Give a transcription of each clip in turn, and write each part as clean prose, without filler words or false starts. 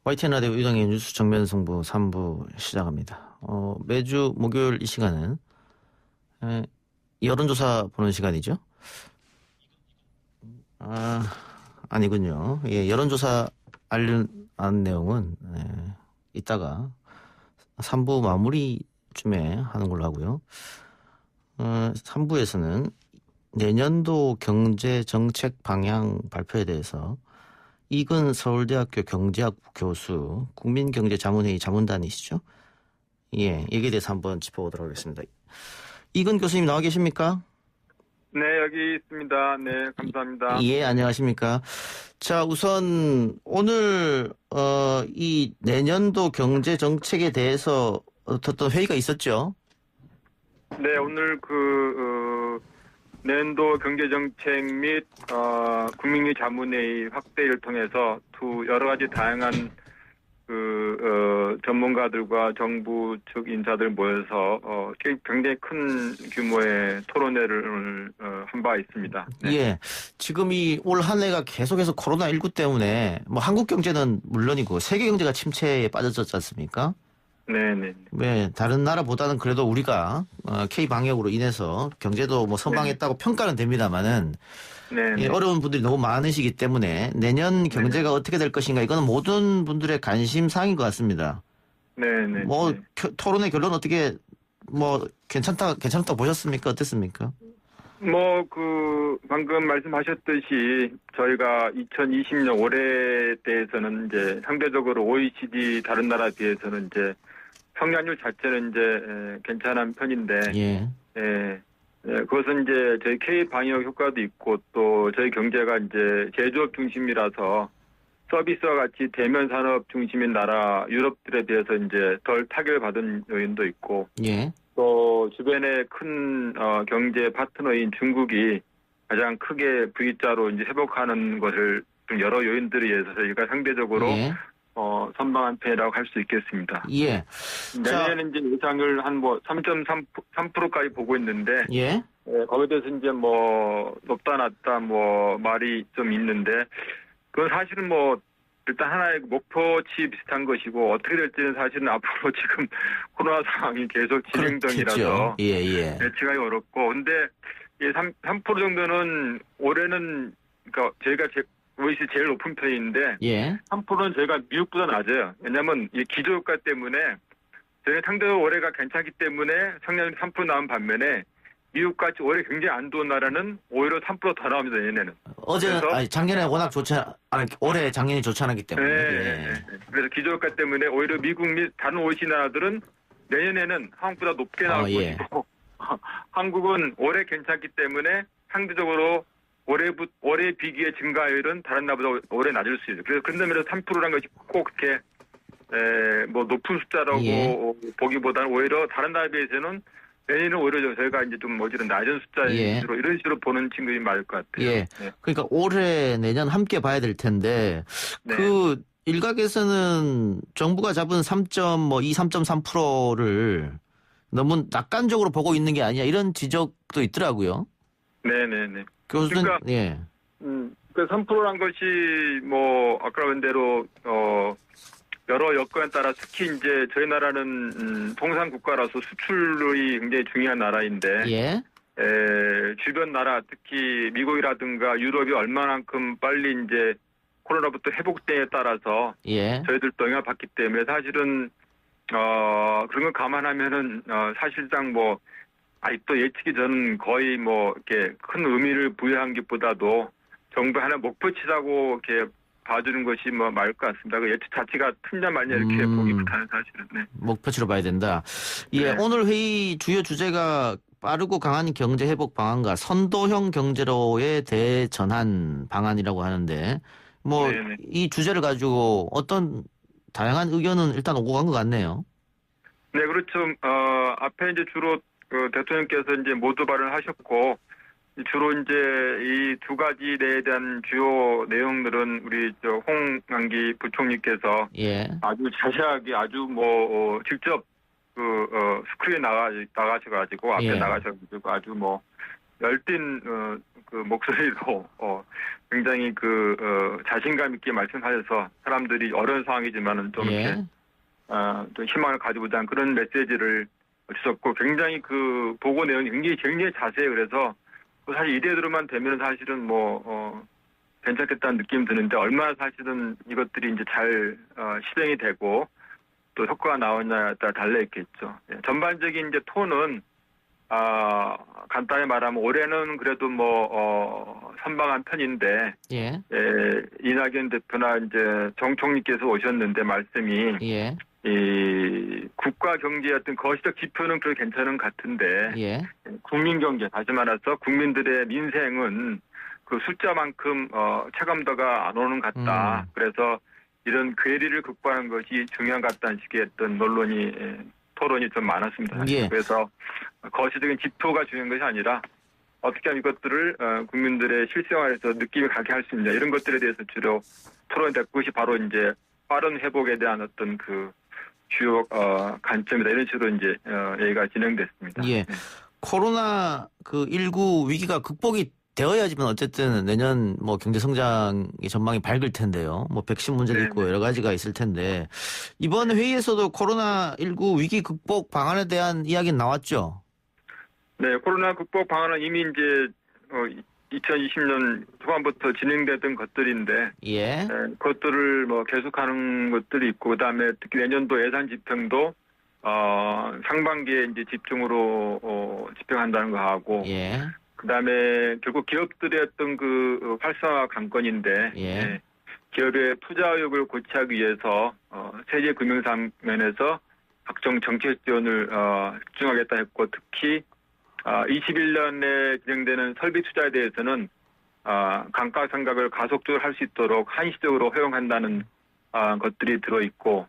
YTN 라디오 유동의 뉴스 정면 승부 3부 시작합니다. 매주 목요일 이 시간은 여론조사 보는 시간이죠. 아니군요. 예, 여론조사 알려한 내용은 이따가 3부 마무리쯤에 하는 걸로 하고요. 3부에서는 내년도 경제정책 방향 발표에 대해서 이근 서울대학교 경제학부 교수, 국민경제자문회의 자문단이시죠? 예, 여기에 대해서 한번 짚어보도록 하겠습니다. 이근 교수님 나와 계십니까? 네, 여기 있습니다. 네, 감사합니다. 예, 안녕하십니까. 자, 우선 오늘 이 내년도 경제정책에 대해서 어떤 회의가 있었죠? 네, 오늘 내년도 경제정책 및 국민경제자문회의 확대를 통해서 여러 가지 다양한 전문가들과 정부 측 인사들 모여서 굉장히 큰 규모의 토론회를 한 바 있습니다. 네. 예, 지금 이 올 한 해가 계속해서 코로나19 때문에 뭐 한국 경제는 물론이고 세계 경제가 침체에 빠졌지 않습니까? 네네. 네, 다른 나라보다는 그래도 우리가 K 방역으로 인해서 경제도 뭐 선방했다고 평가는 됩니다만은 예, 어려운 분들이 너무 많으시기 때문에 내년 경제가 어떻게 될 것인가 이거는 모든 분들의 관심사인 것 같습니다. 네네. 뭐 토론의 결론 어떻게 뭐 괜찮다 보셨습니까? 어땠습니까? 방금 말씀하셨듯이 저희가 2020년 올해 대해서는 이제 상대적으로 OECD 다른 나라에 비해서는 이제 성장률 자체는 이제 괜찮은 편인데, 그것은 이제 저희 K 방역 효과도 있고 또 저희 경제가 이제 제조업 중심이라서 서비스와 같이 대면 산업 중심인 나라 유럽들에 비해서 이제 덜 타격을 받은 요인도 있고, 또 주변의 큰 경제 파트너인 중국이 가장 크게 V자로 이제 회복하는 것을 좀 여러 요인들에 의해서 저희가 상대적으로 선방한 편이라고 할 수 있겠습니다. 예. 내년에는 이제 예상을 한 3.3%까지 보고 있는데, 거기에 대해서 이제 높다 낮다 말이 좀 있는데, 그건 사실은 일단 하나의 목표치 비슷한 것이고, 어떻게 될지는 사실은 앞으로 지금 코로나 상황이 계속 진행 중이라서 예측하기 어렵고, 근데 3% 정도는 올해는, 그러니까 저희가 OECD 제일 높은 편인데 3%는 저희가 미국보다 낮아요. 왜냐하면 이 기저효과 때문에 저희 상대적으로 올해가 괜찮기 때문에 성장률이 3% 나온 반면에 미국같이 올해 굉장히 안 좋은 나라는 오히려 3%더 나옵니다. 얘네는. 작년에 워낙 올해 작년이 좋지 않았기 때문에. 그래서 기저효과 때문에 오히려 미국 및 다른 OECD 나라들은 내년에는 한국보다 높게 나올 것이고 한국은 올해 괜찮기 때문에 상대적으로 올해 비기의 증가율은 다른 나라보다 올해 낮을 수 있어요. 그래서 그런 점에서 3%란 것이 꼭 그렇게 높은 숫자라고 보기보다는 오히려 다른 나라에 비해서는 내년은 오히려 저희가 이제 좀 낮은 숫자로 이런 식으로 보는 친구들이 많을 것 같아요. 그러니까 올해 내년 함께 봐야 될 텐데 그 일각에서는 정부가 잡은 3.3%를 너무 낙관적으로 보고 있는 게 아니냐 이런 지적도 있더라고요. 네네네. 교수는 그 3%란 것이 아까 말한 대로 여러 여건에 따라 특히 이제 저희 나라는 통상 국가라서 수출이 굉장히 중요한 나라인데 주변 나라 특히 미국이라든가 유럽이 얼마만큼 빨리 이제 코로나부터 회복됨에 따라서 저희들도 영향을 받기 때문에 사실은 그런 걸 감안하면은 사실상 아직도 예측이 저는 거의 이렇게 큰 의미를 부여한 것보다도 정부 하나 목표치라고 이렇게 봐주는 것이 맞을 것 같습니다. 그 예측 자체가 틀냐 말냐 이렇게 보기보다는 사실은. 목표치로 봐야 된다. 오늘 회의 주요 주제가 빠르고 강한 경제 회복 방안과 선도형 경제로의 대전환 방안이라고 하는데 이 주제를 가지고 어떤 다양한 의견은 일단 오고 간 것 같네요. 네, 그렇죠. 앞에 이제 주로 대통령께서 이제 모두 발언하셨고, 주로 이제 이 두 가지 내에 대한 주요 내용들은 우리 홍남기 부총리께서 아주 자세하게 아주 직접 스크린에 나가셔가지고 앞에 나가셔가지고 아주 열띤 그 목소리로 굉장히 자신감 있게 말씀하셔서 사람들이 어려운 상황이지만은 좀 예. 이렇게 좀 희망을 가지고자 그런 메시지를 주셨고 굉장히 보고 내용이 굉장히 자세해요. 그래서 사실 이대로만 되면 사실은 괜찮겠다는 느낌이 드는데 얼마나 사실은 이것들이 이제 잘 실행이 되고 또 효과가 나오냐에 따라 달려 있겠죠. 예, 전반적인 이제 톤은 간단히 말하면 올해는 그래도 선방한 편인데 예. 이낙연 대표나 이제 정 총리께서 오셨는데 말씀이 예. 이 국가 경제의 어떤 거시적 지표는 그래도 괜찮은 것 같은데 예. 국민 경제 다시 말해서 국민들의 민생은 그 숫자만큼 체감도가 안 오는 것 같다. 그래서 이런 괴리를 극복하는 것이 중요한 것 같다는 식의 어떤 토론이 좀 많았습니다. 예. 그래서 거시적인 지표가 중요한 것이 아니라 어떻게 하면 이것들을 국민들의 실생활에서 느낌이 가게 할 수 있느냐 이런 것들에 대해서 주로 토론됐고 그것이 바로 이제 빠른 회복에 대한 어떤 주요 관점이다 이런 식으로 이제 얘기가 진행됐습니다. 예. 코로나 19 위기가 극복이 되어야지만 어쨌든 내년 경제 성장의 전망이 밝을 텐데요. 백신 문제도 있고 여러 가지가 있을 텐데 이번 회의에서도 코로나19 위기 극복 방안에 대한 이야기는 나왔죠. 네, 코로나 극복 방안은 이미 이제 2020년 초반부터 진행되던 것들인데, 예. 그것들을 계속하는 것들이 있고, 그다음에 특히 내년도 예산 집행도 상반기에 이제 집중으로 집행한다는 거 하고, 예. 그다음에 결국 기업들의 어떤 활성화 관건인데, 예. 기업의 투자 의욕을 고취하기 위해서 세제 금융상 면에서 각종 정책 지원을 집중하겠다 했고, 특히 21년에 진행되는 설비 투자에 대해서는 감가상각을 가속적으로 할 수 있도록 한시적으로 허용한다는 것들이 들어있고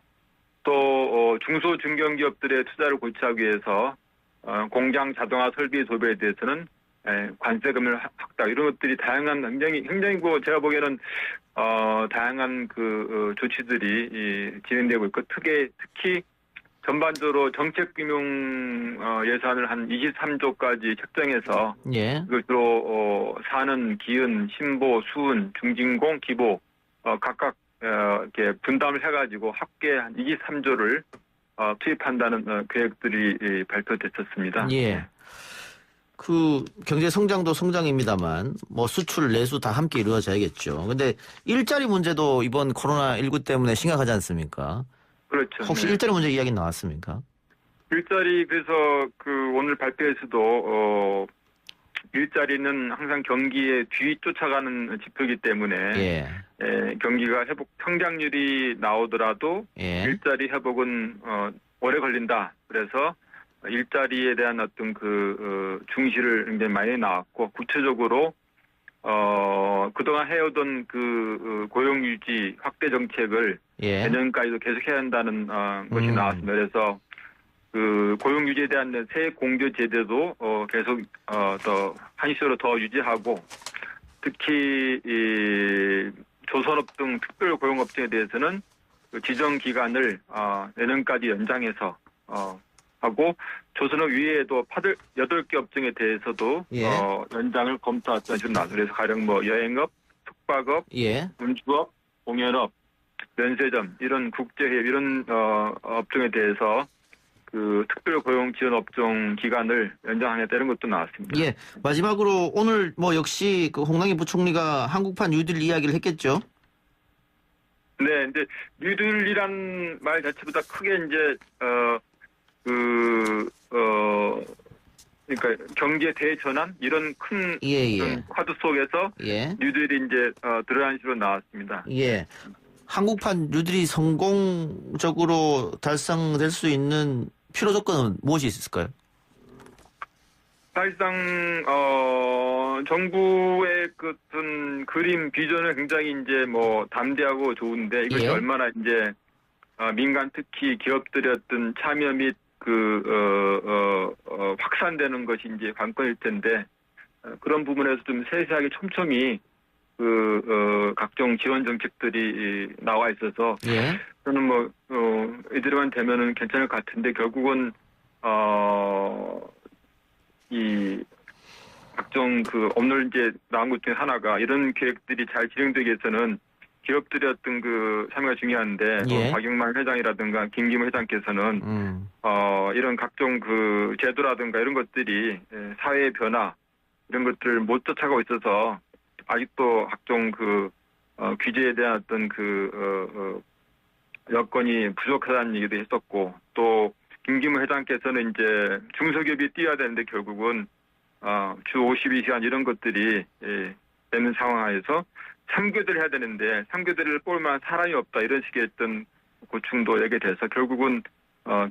또 중소 중견기업들의 투자를 고취하기 위해서 공장 자동화 설비 도입에 대해서는 관세금을 확대 이런 것들이 다양한 굉장히 제가 보기에는 다양한 조치들이 진행되고 있고 특히 전반적으로 정책금융 예산을 한 23조까지 책정해서 예. 그것으로 사는, 기은, 신보, 수은, 중진공, 기보 각각 이렇게 분담을 해가지고 합계 한 23조를 투입한다는 계획들이 발표됐었습니다. 예. 경제 성장도 성장입니다만 수출, 내수 다 함께 이루어져야겠죠. 근데 일자리 문제도 이번 코로나19 때문에 심각하지 않습니까? 그렇죠. 혹시 일자리 문제 이야기 나왔습니까? 일자리 그래서 오늘 발표에서도 일자리는 항상 경기에 뒤쫓아가는 지표이기 때문에 경기가 회복 성장률이 나오더라도 일자리 회복은 오래 걸린다. 그래서 일자리에 대한 어떤 중시를 굉장히 많이 나왔고 구체적으로 그동안 해오던 고용 유지 확대 정책을 내년까지도 계속해야 한다는 것이 나왔습니다. 그래서 고용 유지에 대한 새 공조 제도도 계속 더 한시적으로 더 유지하고 특히 이 조선업 등 특별 고용업종에 대해서는 지정 기간을 내년까지 연장해서 하고 조선업 위에도 8개 업종에 대해서도 연장을 검토했다는 식으로 나왔습니다. 그래서 가령 여행업, 숙박업, 운주업, 공연업, 면세점 이런 국제회의 이런 업종에 대해서 특별 고용 지원 업종 기간을 연장하겠다 이런 것도 나왔습니다. 예. 마지막으로 오늘 역시 홍남기 부총리가 한국판 뉴딜 이야기를 했겠죠? 네, 이제 뉴딜이란 말 자체보다 크게 이제 그러니까 경제 대전환 이런 큰 카드 속에서 뉴딜이 이제 들어간 식으로 나왔습니다. 예. 한국판 뉴딜이 성공적으로 달성될 수 있는 필요 조건은 무엇이 있을까요? 사실상 정부의 그림 비전은 굉장히 이제 담대하고 좋은데 이것이 얼마나 이제 민간 특히 기업들의 어떤 참여 및 확산되는 것이 이제 관건일 텐데 그런 부분에서 좀 세세하게 촘촘히 각종 지원 정책들이 나와 있어서 저는 이대로만 되면은 괜찮을 것 같은데 결국은 이 각종 오늘 이제 나온 것 중에 하나가 이런 계획들이 잘 진행되기 위해서는 기업들의 어떤 참여가 중요한데 예. 박영만 회장이라든가 김기무 회장께서는 이런 각종 제도라든가 이런 것들이 사회의 변화 이런 것들을 못 쫓아가고 있어서 아직도 각종 규제에 대한 어떤 여건이 부족하다는 얘기도 했었고 또 김기무 회장께서는 이제 중소기업이 뛰어야 되는데 결국은 주 52시간 이런 것들이 되는 상황에서 3교대를 해야 되는데 3교대를 볼 만한 사람이 없다 이런 식의 어떤 고충도 얘기돼서 결국은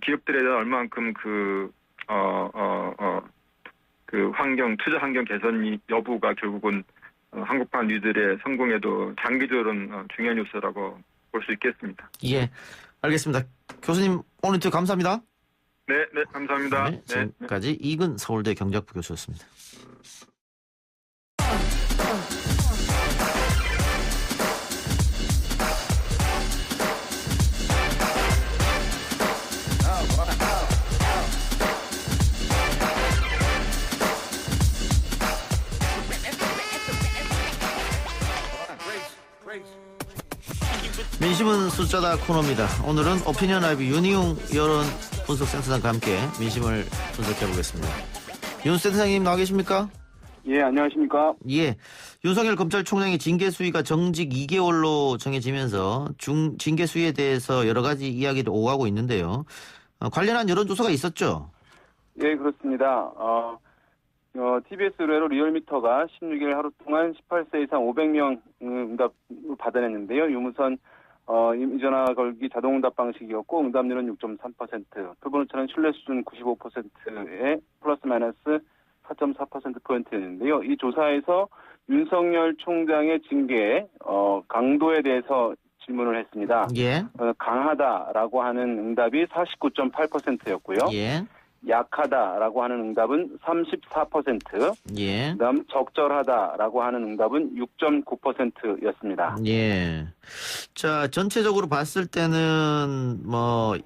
기업들에 대한 얼만큼 투자 환경 개선 여부가 결국은 한국판 뉴들의 성공에도 장기적으로는 중요한 요소라고 볼 수 있겠습니다. 예, 알겠습니다. 교수님 오늘 인터뷰 감사합니다. 네, 감사합니다. 네, 지금까지 이근 서울대 경제학부 교수였습니다. 민심은 숫자다 코너입니다. 오늘은 오피니언 라이브 윤희용 여론 분석센터장과 함께 민심을 분석해 보겠습니다. 윤 센터장님 나와 계십니까? 예, 안녕하십니까? 예, 윤석열 검찰총장의 징계 수위가 정직 2개월로 정해지면서 징계 수위에 대해서 여러 가지 이야기를 오가고 있는데요. 관련한 여론조사가 있었죠? 예, 그렇습니다. TBS 의뢰로 리얼미터가 16일 하루 동안 18세 이상 500명 응답을 받아냈는데요. 유무선 이전화 걸기 자동응답 방식이었고 응답률은 6.3%, 표본오차는 신뢰 수준 95%에 플러스 마이너스 4.4%포인트였는데요. 이 조사에서 윤석열 총장의 징계 강도에 대해서 질문을 했습니다. 예. 강하다라고 하는 응답이 49.8%였고요. 예. 약하다라고 하는 응답은 34%, 예. 그다음 적절하다라고 하는 응답은 6.9%였습니다. 예. 자, 전체적으로 봤을 때는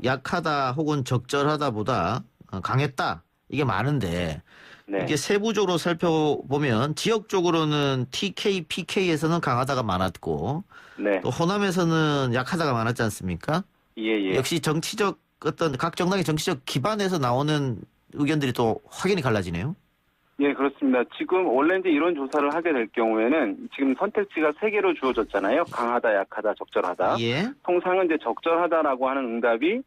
약하다 혹은 적절하다보다 강했다 이게 많은데 네. 이게 세부적으로 살펴보면 지역적으로는 TK, PK에서는 강하다가 많았고 네. 또 호남에서는 약하다가 많았지 않습니까? 예. 역시 정치적 어떤 각 정당의 정치적 기반에서 나오는 의견들이 또 확연히 갈라지네요. 예, 그렇습니다. 지금 원래 이제 이런 조사를 하게 될 경우에는 지금 선택지가 3개로 주어졌잖아요. 강하다, 약하다, 적절하다. 예. 통상은 이제 적절하다라고 하는 응답이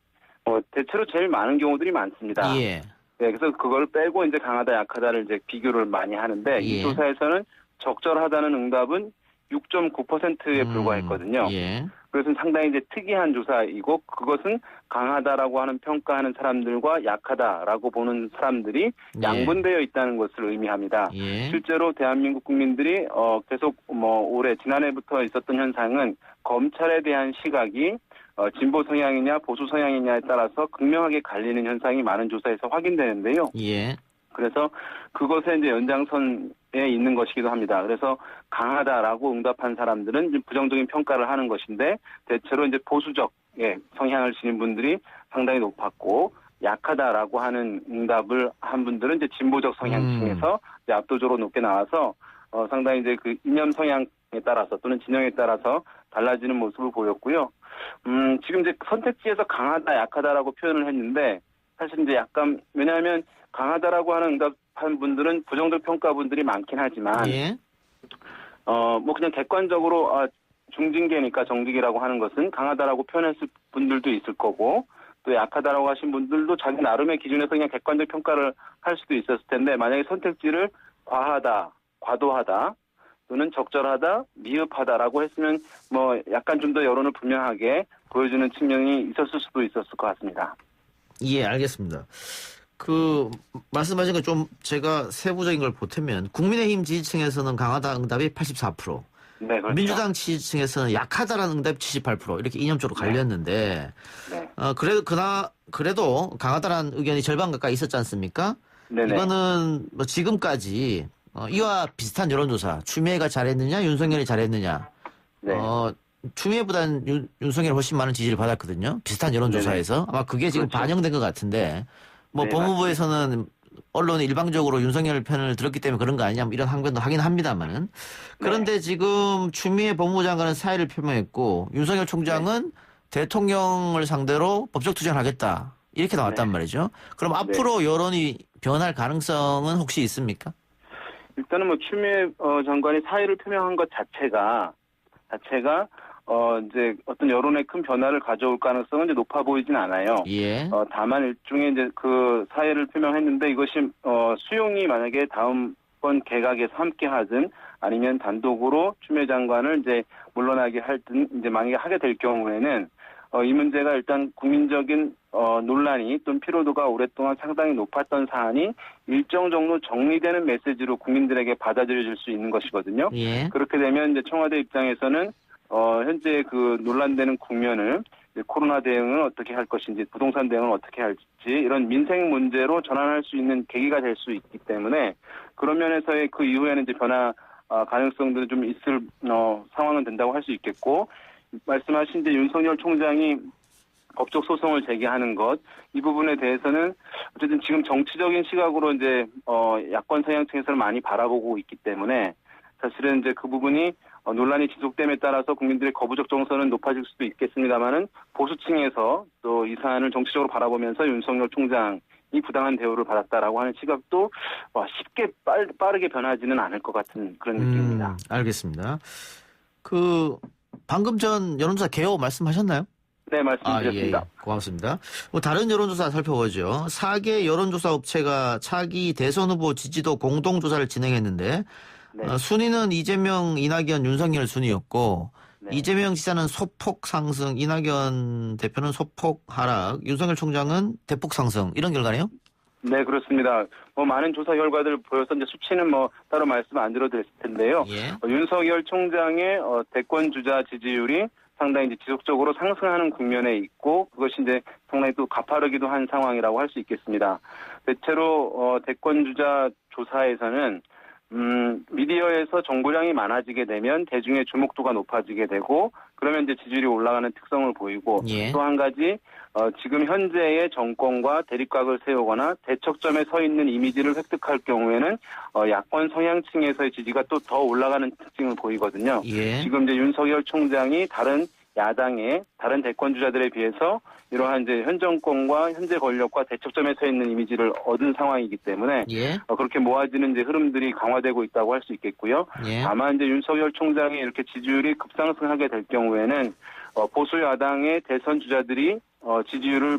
대체로 제일 많은 경우들이 많습니다. 예. 네, 그래서 그걸 빼고 이제 강하다, 약하다를 이제 비교를 많이 하는데 이 조사에서는 적절하다는 응답은 6.9%에 불과했거든요. 예. 그것은 상당히 이제 특이한 조사이고 그것은 강하다라고 하는 평가하는 사람들과 약하다라고 보는 사람들이 양분되어 있다는 것을 의미합니다. 예. 실제로 대한민국 국민들이 계속 올해 지난해부터 있었던 현상은 검찰에 대한 시각이 진보 성향이냐 보수 성향이냐에 따라서 극명하게 갈리는 현상이 많은 조사에서 확인되는데요. 예. 그래서 그것의 이제 연장선에 있는 것이기도 합니다. 그래서 강하다라고 응답한 사람들은 이제 부정적인 평가를 하는 것인데 대체로 이제 보수적 성향을 지닌 분들이 상당히 높았고 약하다라고 하는 응답을 한 분들은 이제 진보적 성향층에서 이제 압도적으로 높게 나와서 상당히 이제 그 이념 성향에 따라서 또는 진영에 따라서 달라지는 모습을 보였고요. 지금 이제 선택지에서 강하다, 약하다라고 표현을 했는데 사실 이제 약간 왜냐하면 강하다라고 하는 응답한 분들은 부정적 평가분들이 많긴 하지만 예. 그냥 객관적으로 중징계니까 정직이라고 하는 것은 강하다라고 표현했을 분들도 있을 거고 또 약하다라고 하신 분들도 자기 나름의 기준에서 그냥 객관적 평가를 할 수도 있었을 텐데 만약에 선택지를 과하다, 과도하다 또는 적절하다, 미흡하다라고 했으면 약간 좀 더 여론을 분명하게 보여주는 측면이 있었을 수도 있었을 것 같습니다. 예, 알겠습니다. 말씀하신 거 좀 제가 세부적인 걸 보태면 국민의힘 지지층에서는 강하다 응답이 84%, 네, 그렇죠. 민주당 지지층에서는 약하다라는 응답이 78% 이렇게 이념적으로 갈렸는데 그래도 강하다라는 의견이 절반 가까이 있었지 않습니까? 네네. 이거는 지금까지 이와 비슷한 여론조사 추미애가 잘했느냐 윤석열이 잘했느냐 추미애보다는 윤석열이 훨씬 많은 지지를 받았거든요. 비슷한 여론조사에서. 아마 그게 지금 반영된 것 같은데, 법무부에서는 언론이 일방적으로 윤석열 편을 들었기 때문에 그런 거 아니냐 이런 항변도 하긴 합니다만은 그런데 지금 추미애 법무부 장관은 사의를 표명했고 윤석열 총장은 대통령을 상대로 법적 투쟁을 하겠다 이렇게 나왔단 말이죠. 그럼 앞으로 여론이 변할 가능성은 혹시 있습니까? 일단은 뭐 추미애 장관이 사의를 표명한 것 자체가 이제 어떤 여론의 큰 변화를 가져올 가능성은 이제 높아 보이진 않아요. 예. 다만 일종의 이제 그 사의를 표명했는데 이것이 수용이 만약에 다음번 개각에서 함께 하든 아니면 단독으로 추미애 장관을 이제 물러나게 할든 이제 만약에 하게 될 경우에는 이 문제가 일단 국민적인 논란이 또는 피로도가 오랫동안 상당히 높았던 사안이 일정 정도 정리되는 메시지로 국민들에게 받아들여질 수 있는 것이거든요. 예. 그렇게 되면 이제 청와대 입장에서는 현재 그 논란되는 국면을 코로나 대응을 어떻게 할 것인지, 부동산 대응을 어떻게 할지 이런 민생 문제로 전환할 수 있는 계기가 될 수 있기 때문에 그런 면에서의 그 이후에는 이제 변화 가능성들은 좀 있을 상황은 된다고 할 수 있겠고 말씀하신 이제 윤석열 총장이 법적 소송을 제기하는 것, 이 부분에 대해서는 어쨌든 지금 정치적인 시각으로 이제 야권 성향층에서는 많이 바라보고 있기 때문에 사실은 이제 그 부분이 논란이 지속됨에 따라서 국민들의 거부적 정서는 높아질 수도 있겠습니다만은 보수층에서 또 이 사안을 정치적으로 바라보면서 윤석열 총장이 부당한 대우를 받았다라고 하는 시각도 쉽게 빠르게 변하지는 않을 것 같은 그런 느낌입니다. 알겠습니다. 방금 전 여론조사 개요 말씀하셨나요? 네, 말씀드렸습니다. 예, 고맙습니다. 다른 여론조사 살펴보죠. 4개 여론조사 업체가 차기 대선 후보 지지도 공동조사를 진행했는데 순위는 이재명, 이낙연, 윤석열 순위였고 이재명 지사는 소폭 상승, 이낙연 대표는 소폭 하락, 윤석열 총장은 대폭 상승 이런 결과네요? 네, 그렇습니다. 많은 조사 결과들 보여서 이제 수치는 따로 말씀 안 드려도 될 텐데요. 윤석열 총장의 대권 주자 지지율이 상당히 이제 지속적으로 상승하는 국면에 있고 그것이 이제 상당히 또 가파르기도 한 상황이라고 할 수 있겠습니다. 대체로 대권 주자 조사에서는 미디어에서 정보량이 많아지게 되면 대중의 주목도가 높아지게 되고 그러면 이제 지지율이 올라가는 특성을 보이고 또 한 가지 지금 현재의 정권과 대립각을 세우거나 대척점에 서 있는 이미지를 획득할 경우에는 야권 성향층에서의 지지가 또 더 올라가는 특징을 보이거든요. 지금 이제 윤석열 총장이 다른 야당의 다른 대권 주자들에 비해서 이러한 이제 현 정권과 현재 권력과 대척점에 서 있는 이미지를 얻은 상황이기 때문에 그렇게 모아지는 이제 흐름들이 강화되고 있다고 할 수 있겠고요. 다만 이제 윤석열 총장이 이렇게 지지율이 급상승하게 될 경우에는 보수 야당의 대선 주자들이 지지율을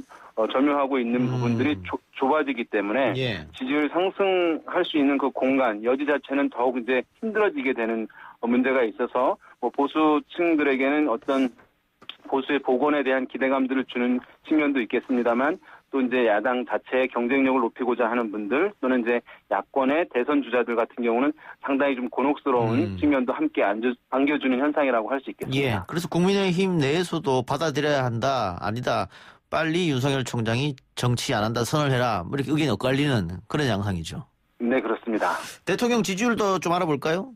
점유하고 있는 부분들이 좁아지기 때문에 지지율 상승할 수 있는 그 공간, 여지 자체는 더욱 이제 힘들어지게 되는 문제가 있어서 보수층들에게는 어떤 보수의 복원에 대한 기대감들을 주는 측면도 있겠습니다만 또 이제 야당 자체의 경쟁력을 높이고자 하는 분들 또는 이제 야권의 대선 주자들 같은 경우는 상당히 좀 곤혹스러운 측면도 함께 안겨주는 현상이라고 할 수 있겠습니다. 그래서 국민의힘 내에서도 받아들여야 한다, 아니다. 빨리 윤석열 총장이 정치 안 한다, 선을 해라. 이렇게 의견이 엇갈리는 그런 양상이죠. 네, 그렇습니다. 대통령 지지율도 좀 알아볼까요?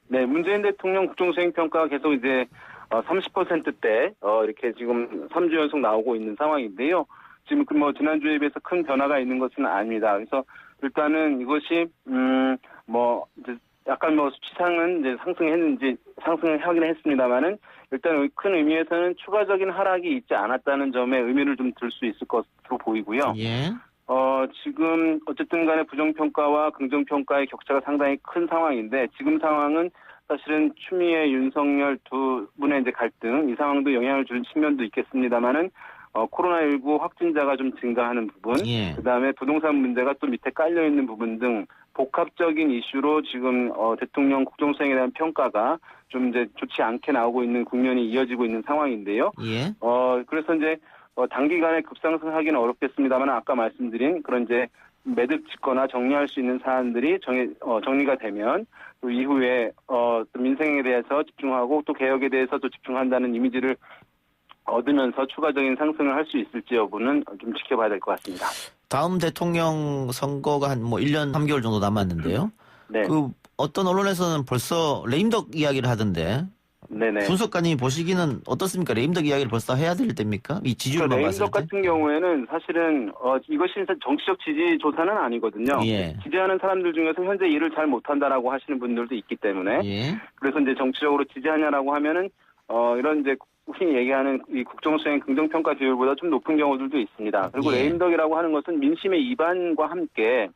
네, 문재인 대통령 국정수행평가가 계속 이제 30%대 이렇게 지금 3주 연속 나오고 있는 상황인데요. 지금 지난주에 비해서 큰 변화가 있는 것은 아닙니다. 그래서 일단은 이것이 이제 약간 수치상은 이제 상승을 하긴 했습니다만은 일단 큰 의미에서는 추가적인 하락이 있지 않았다는 점에 의미를 좀 들 수 있을 것으로 보이고요. 지금 어쨌든 간에 부정평가와 긍정평가의 격차가 상당히 큰 상황인데 지금 상황은 사실은 추미애, 윤석열 두 분의 이제 갈등 이 상황도 영향을 주는 측면도 있겠습니다만은 코로나19 확진자가 좀 증가하는 부분, 그다음에 부동산 문제가 또 밑에 깔려 있는 부분 등 복합적인 이슈로 지금 대통령 국정수행에 대한 평가가 좀 이제 좋지 않게 나오고 있는 국면이 이어지고 있는 상황인데요. 그래서 이제 단기간에 급상승하기는 어렵겠습니다만 아까 말씀드린 그런 이제 매듭 짓거나 정리할 수 있는 사안들이 정리가 되면 또 이후에 또 민생에 대해서 집중하고 또 개혁에 대해서 또 집중한다는 이미지를 얻으면서 추가적인 상승을 할 수 있을지 여부는 좀 지켜봐야 될 것 같습니다. 다음 대통령 선거가 한 1년 3개월 정도 남았는데요. 어떤 언론에서는 벌써 레임덕 이야기를 하던데 네네. 분석가님이 보시기는 어떻습니까? 레임덕 이야기를 벌써 해야 될 때입니까? 이 지지율만 봤을 레임덕 때? 같은 경우에는 사실은 이것이 정치적 지지 조사는 아니거든요. 예. 지지하는 사람들 중에서 현재 일을 잘 못한다라고 하시는 분들도 있기 때문에 예. 그래서 이제 정치적으로 지지하냐라고 하면은 이런 이제 흔히 얘기하는 이 국정수행 긍정평가 비율보다 좀 높은 경우들도 있습니다. 그리고 예. 레임덕이라고 하는 것은 민심의 이반과 함께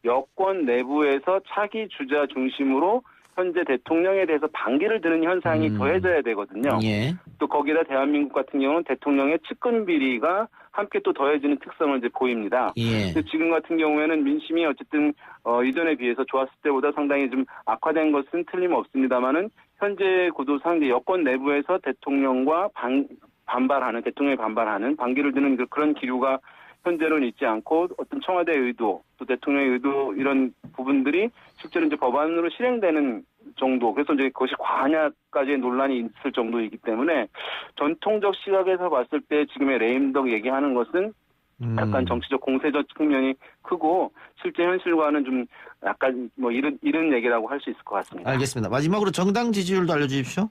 여권 내부에서 차기 주자 중심으로 현재 대통령에 대해서 반기를 드는 현상이 더해져야 되거든요. 예. 또 거기다 대한민국 같은 경우는 대통령의 측근 비리가 함께 또 더해지는 특성을 이제 보입니다. 예. 지금 같은 경우에는 민심이 어쨌든 이전에 비해서 좋았을 때보다 상당히 좀 악화된 것은 틀림없습니다만은 현재 구도상 이제 여권 내부에서 대통령과 반발하는 대통령에 반발하는 반기를 드는 그런 기류가 현재는 있지 않고 어떤 청와대의 의도 또 대통령의 의도 이런 부분들이 실제로 이제 법안으로 실행되는 정도 그래서 이제 그것이 과하냐까지의 논란이 있을 정도이기 때문에 전통적 시각에서 봤을 때 지금의 레임덕 얘기하는 것은 약간 정치적 공세적 측면이 크고 실제 현실과는 좀 약간 뭐 이런 얘기라고 할 수 있을 것 같습니다. 알겠습니다. 마지막으로 정당 지지율도 알려주십시오.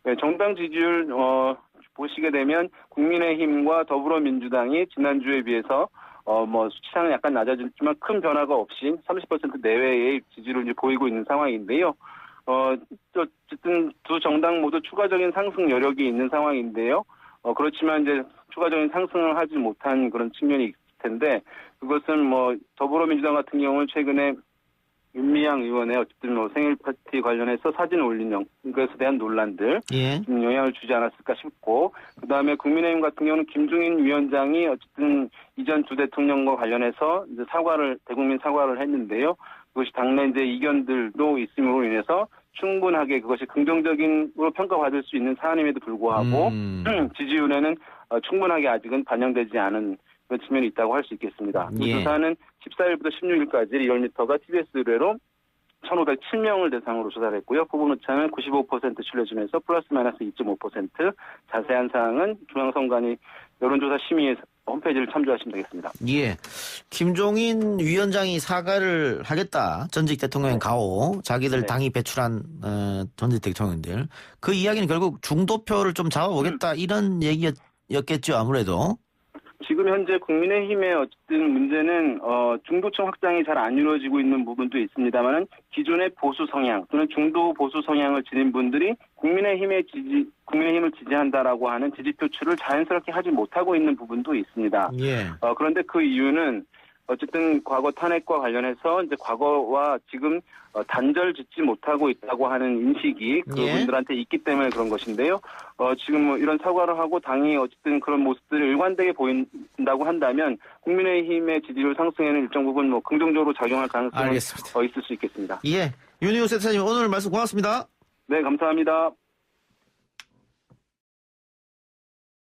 네, 정당 지지율 보시게 되면 국민의힘과 더불어민주당이 지난주에 비해서 뭐 수치상은 약간 낮아졌지만 큰 변화가 없이 30% 내외의 지지를 이제 보이고 있는 상황인데요. 어쨌든 두 정당 모두 추가적인 상승 여력이 있는 상황인데요. 그렇지만 이제 추가적인 상승을 하지 못한 그런 측면이 있을 텐데 그것은 뭐 더불어민주당 같은 경우는 최근에 윤미향 의원의 어쨌든 뭐 생일 파티 관련해서 사진 올린 것에 대한 논란들 예. 좀 영향을 주지 않았을까 싶고 그다음에 국민의힘 같은 경우는 김종인 위원장이 어쨌든 이전 두 대통령과 관련해서 이제 대국민 사과를 했는데요. 그것이 당내 이제 이견들도 있음으로 인해서 충분하게 그것이 긍정적인으로 평가받을 수 있는 사안임에도 불구하고 지지율에는 충분하게 아직은 반영되지 않은 그런 측면이 있다고 할 수 있겠습니다. 이 조사는 14일부터 16일까지 리얼미터가 TBS 의뢰로 1,507명을 대상으로 조사를 했고요. 후보 오차는 95% 신뢰주면서 플러스 마이너스 2.5%. 자세한 사항은 중앙선관위 여론조사 심의 홈페이지를 참조하시면 되겠습니다. 예. 김종인 위원장이 사과를 하겠다. 전직 대통령 가오. 자기들 네. 당이 배출한 전직 대통령들. 그 이야기는 결국 중도표를 좀 잡아보겠다. 이런 얘기였겠죠. 아무래도. 지금 현재 국민의힘의 어쨌든 문제는 중도층 확장이 잘 안 이루어지고 있는 부분도 있습니다만은 기존의 보수 성향 또는 중도 보수 성향을 지닌 분들이 국민의힘을 지지한다라고 하는 지지 표출을 자연스럽게 하지 못하고 있는 부분도 있습니다. 예. 그런데 그 이유는 어쨌든 과거 탄핵과 관련해서 이제 과거와 지금 단절 짓지 못하고 있다고 하는 인식이 그분들한테 있기 때문에 그런 것인데요. 지금 뭐 이런 사과를 하고 당이 어쨌든 그런 모습들을 일관되게 보인다고 한다면 국민의힘의 지지율 상승에는 일정 부분 뭐 긍정적으로 작용할 가능성이 있을 수 있겠습니다. 예. 윤희호 센터장님 오늘 말씀 고맙습니다. 네, 감사합니다.